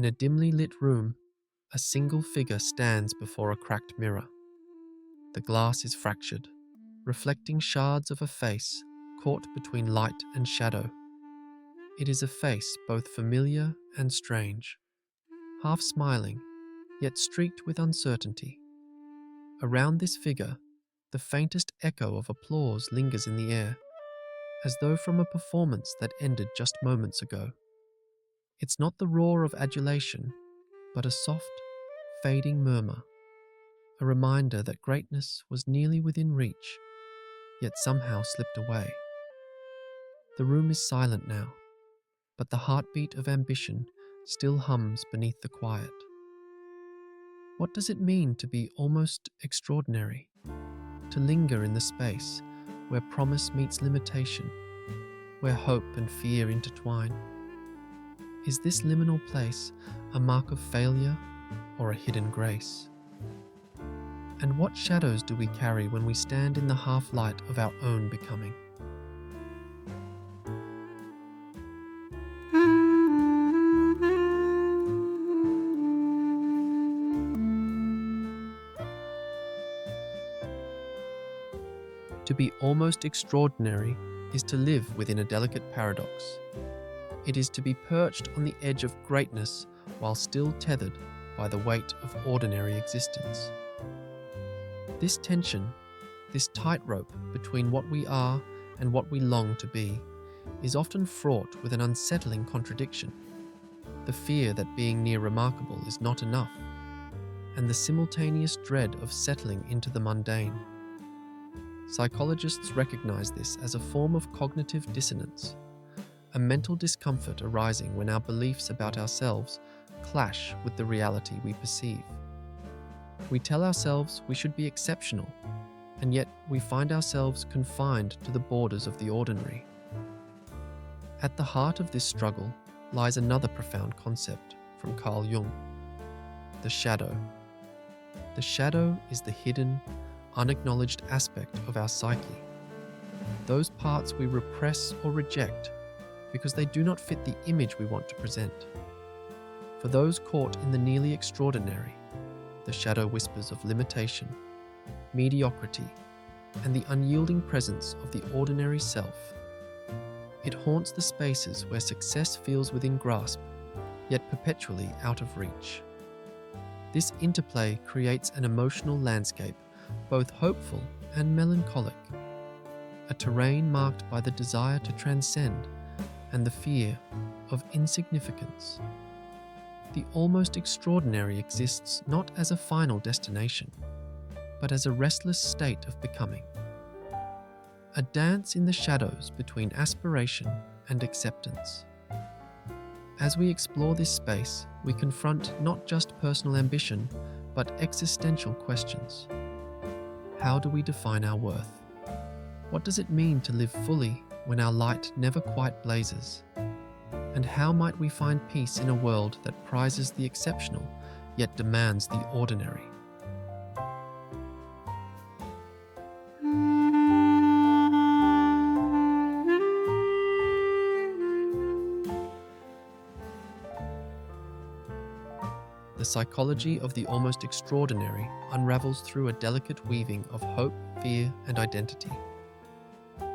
In a dimly lit room, a single figure stands before a cracked mirror. The glass is fractured, reflecting shards of a face caught between light and shadow. It is a face both familiar and strange, half smiling, yet streaked with uncertainty. Around this figure, the faintest echo of applause lingers in the air, as though from a performance that ended just moments ago. It's not the roar of adulation, but a soft, fading murmur, a reminder that greatness was nearly within reach, yet somehow slipped away. The room is silent now, but the heartbeat of ambition still hums beneath the quiet. What does it mean to be almost extraordinary? To linger in the space where promise meets limitation, where hope and fear intertwine? Is this liminal place a mark of failure or a hidden grace? And what shadows do we carry when we stand in the half-light of our own becoming? To be almost extraordinary is to live within a delicate paradox. It is to be perched on the edge of greatness while still tethered by the weight of ordinary existence. This tension, this tightrope between what we are and what we long to be, is often fraught with an unsettling contradiction: the fear that being near remarkable is not enough, and the simultaneous dread of settling into the mundane. Psychologists recognize this as a form of cognitive dissonance, a mental discomfort arising when our beliefs about ourselves clash with the reality we perceive. We tell ourselves we should be exceptional, and yet we find ourselves confined to the borders of the ordinary. At the heart of this struggle lies another profound concept from Carl Jung: the shadow. The shadow is the hidden, unacknowledged aspect of our psyche, those parts we repress or reject because they do not fit the image we want to present. For those caught in the nearly extraordinary, the shadow whispers of limitation, mediocrity, and the unyielding presence of the ordinary self. It haunts the spaces where success feels within grasp, yet perpetually out of reach. This interplay creates an emotional landscape, both hopeful and melancholic, a terrain marked by the desire to transcend and the fear of insignificance. The almost extraordinary exists not as a final destination, but as a restless state of becoming, a dance in the shadows between aspiration and acceptance. As we explore this space, we confront not just personal ambition, but existential questions. How do we define our worth? What does it mean to live fully when our light never quite blazes? And how might we find peace in a world that prizes the exceptional, yet demands the ordinary? The psychology of the almost extraordinary unravels through a delicate weaving of hope, fear, and identity.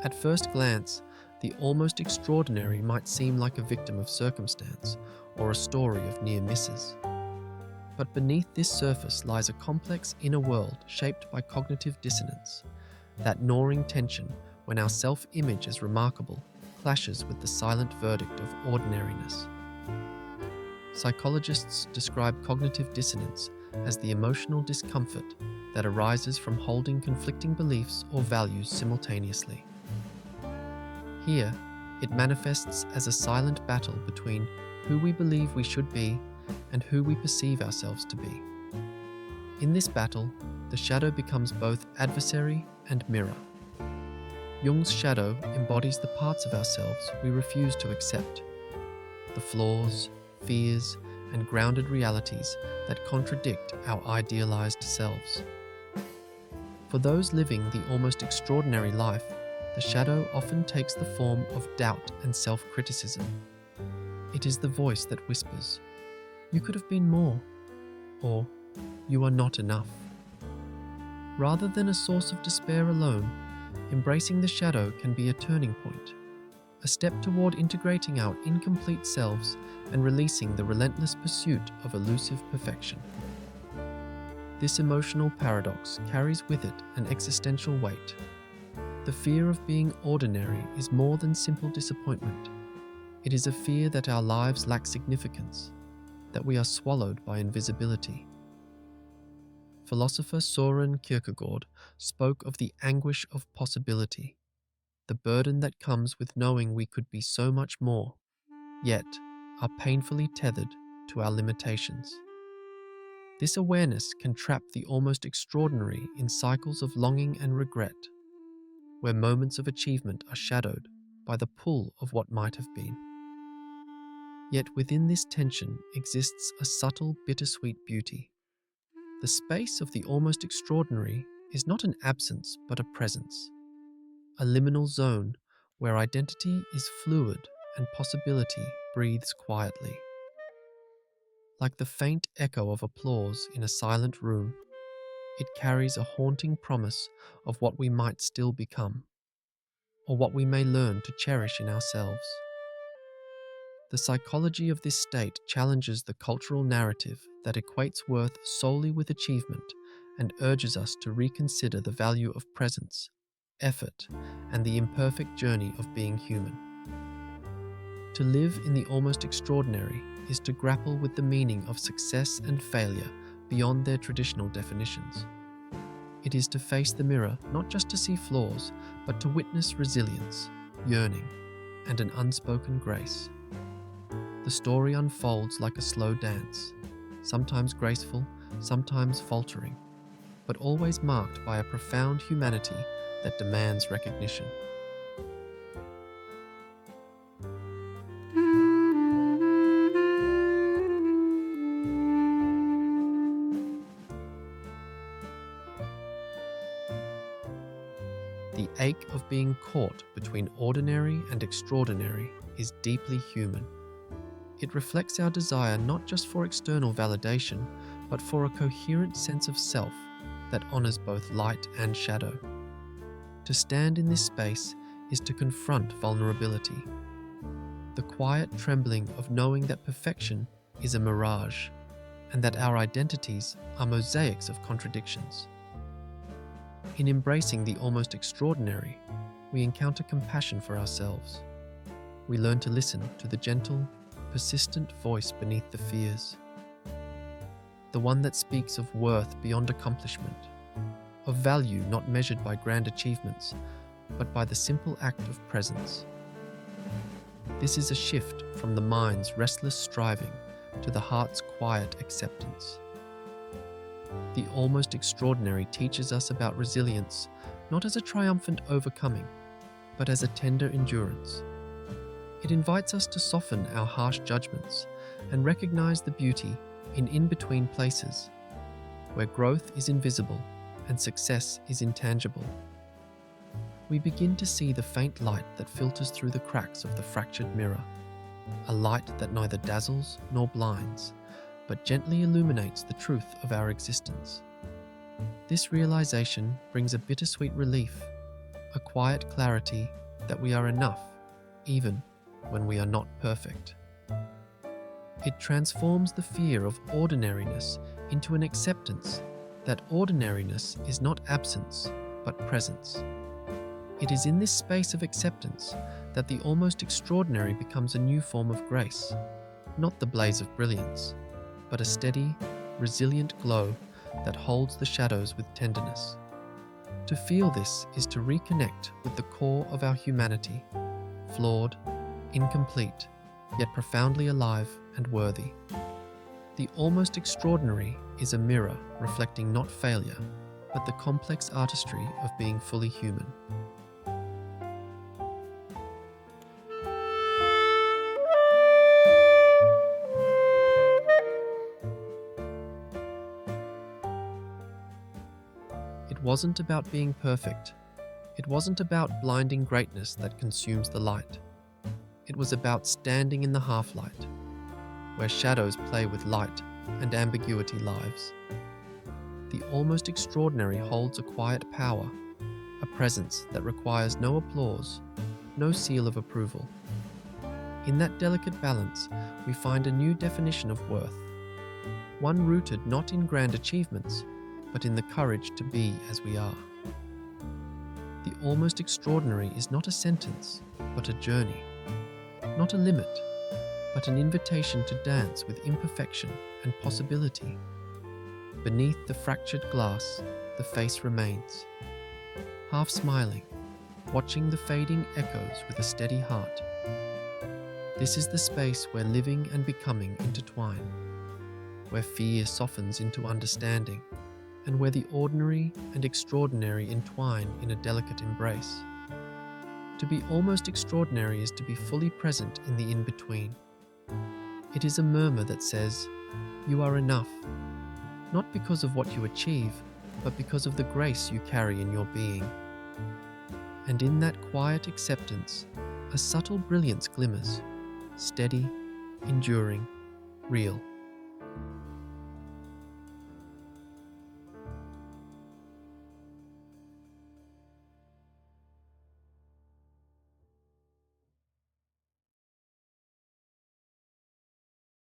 At first glance, the almost extraordinary might seem like a victim of circumstance or a story of near misses. But beneath this surface lies a complex inner world shaped by cognitive dissonance, that gnawing tension when our self-image as remarkable clashes with the silent verdict of ordinariness. Psychologists describe cognitive dissonance as the emotional discomfort that arises from holding conflicting beliefs or values simultaneously. Here, it manifests as a silent battle between who we believe we should be and who we perceive ourselves to be. In this battle, the shadow becomes both adversary and mirror. Jung's shadow embodies the parts of ourselves we refuse to accept, the flaws, fears, and grounded realities that contradict our idealized selves. For those living the almost extraordinary life, the shadow often takes the form of doubt and self-criticism. It is the voice that whispers, You could have been more, or you are not enough. Rather than a source of despair alone, embracing the shadow can be a turning point, a step toward integrating our incomplete selves and releasing the relentless pursuit of elusive perfection. This emotional paradox carries with it an existential weight. The fear of being ordinary is more than simple disappointment. It is a fear that our lives lack significance, that we are swallowed by invisibility. Philosopher Søren Kierkegaard spoke of the anguish of possibility, the burden that comes with knowing we could be so much more, yet are painfully tethered to our limitations. This awareness can trap the almost extraordinary in cycles of longing and regret, where moments of achievement are shadowed by the pull of what might have been. Yet within this tension exists a subtle, bittersweet beauty. The space of the almost extraordinary is not an absence but a presence, a liminal zone where identity is fluid and possibility breathes quietly. Like the faint echo of applause in a silent room, it carries a haunting promise of what we might still become, or what we may learn to cherish in ourselves. The psychology of this state challenges the cultural narrative that equates worth solely with achievement and urges us to reconsider the value of presence, effort, and the imperfect journey of being human. To live in the almost extraordinary is to grapple with the meaning of success and failure beyond their traditional definitions. It is to face the mirror not just to see flaws, but to witness resilience, yearning, and an unspoken grace. The story unfolds like a slow dance, sometimes graceful, sometimes faltering, but always marked by a profound humanity that demands recognition. The ache of being caught between ordinary and extraordinary is deeply human. It reflects our desire not just for external validation, but for a coherent sense of self that honors both light and shadow. To stand in this space is to confront vulnerability, the quiet trembling of knowing that perfection is a mirage, and that our identities are mosaics of contradictions. In embracing the almost extraordinary, we encounter compassion for ourselves. We learn to listen to the gentle, persistent voice beneath the fears, the one that speaks of worth beyond accomplishment, of value not measured by grand achievements, but by the simple act of presence. This is a shift from the mind's restless striving to the heart's quiet acceptance. The almost extraordinary teaches us about resilience, not as a triumphant overcoming, but as a tender endurance. It invites us to soften our harsh judgments and recognize the beauty in in-between places, where growth is invisible and success is intangible. We begin to see the faint light that filters through the cracks of the fractured mirror, a light that neither dazzles nor blinds, but gently illuminates the truth of our existence. This realization brings a bittersweet relief, a quiet clarity that we are enough, even when we are not perfect. It transforms the fear of ordinariness into an acceptance that ordinariness is not absence, but presence. It is in this space of acceptance that the almost extraordinary becomes a new form of grace, not the blaze of brilliance, but a steady, resilient glow that holds the shadows with tenderness. To feel this is to reconnect with the core of our humanity, flawed, incomplete, yet profoundly alive and worthy. The almost extraordinary is a mirror reflecting not failure, but the complex artistry of being fully human. It wasn't about being perfect. It wasn't about blinding greatness that consumes the light. It was about standing in the half-light, where shadows play with light and ambiguity lives. The almost extraordinary holds a quiet power, a presence that requires no applause, no seal of approval. In that delicate balance, we find a new definition of worth, one rooted not in grand achievements, but in the courage to be as we are. The almost extraordinary is not a sentence, but a journey, not a limit, but an invitation to dance with imperfection and possibility. Beneath the fractured glass, the face remains, half smiling, watching the fading echoes with a steady heart. This is the space where living and becoming intertwine, where fear softens into understanding, and where the ordinary and extraordinary entwine in a delicate embrace. To be almost extraordinary is to be fully present in the in-between. It is a murmur that says, "You are enough," not because of what you achieve, but because of the grace you carry in your being. And in that quiet acceptance, a subtle brilliance glimmers, steady, enduring, real.